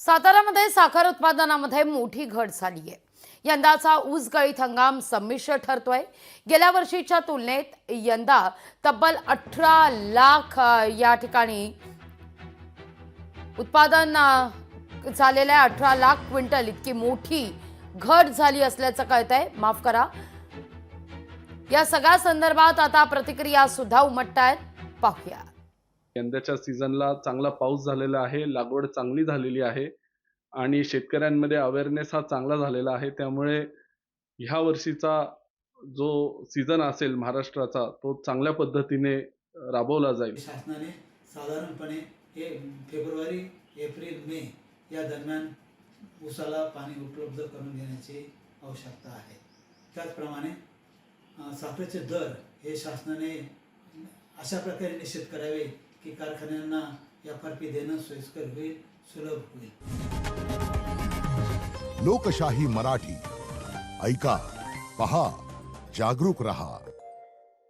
साताऱ्यामध्ये साखर उत्पादनामध्ये मोठी घट झाली आहे। यंदाचा ऊस गळीत हंगाम संमिश्र ठरतोय। गेल्या वर्षीच्या तुलनेत यंदा तब्बल 18 लाख या ठिकाणी उत्पादन झालेल्या 18 लाख क्विंटल इतकी मोठी घट झाली असल्याचं कळतंय। माफ करा, या सगळ्या संदर्भात आता प्रतिक्रिया सुद्धा उमटतायत, पाहूया। यंदाच्या सीझनला चांगला पाऊस झालेला आहे, लागवड चांगली झालेली आहे आणि शेतकऱ्यांमध्ये अवेअरनेस हा चांगला झालेला आहे। त्यामुळे ह्या वर्षीचा जो सीझन असेल महाराष्ट्राचा तो चांगल्या पद्धतीने राबवला जाईल। शासनाने साधारणपणे हे फेब्रुवारी, एप्रिल, मे या दरम्यान ऊसाला पाणी उपलब्ध करून देण्याची आवश्यकता आहे। त्याचप्रमाणे साखरेचे दर हे शासनाने अशा प्रकारे निश्चित करावे की कारखान्यांना FRP देणं सोयीस्कर होईल, सुलभ होईल। लोकशाही मराठी ऐका, पहा, जागरूक रहा।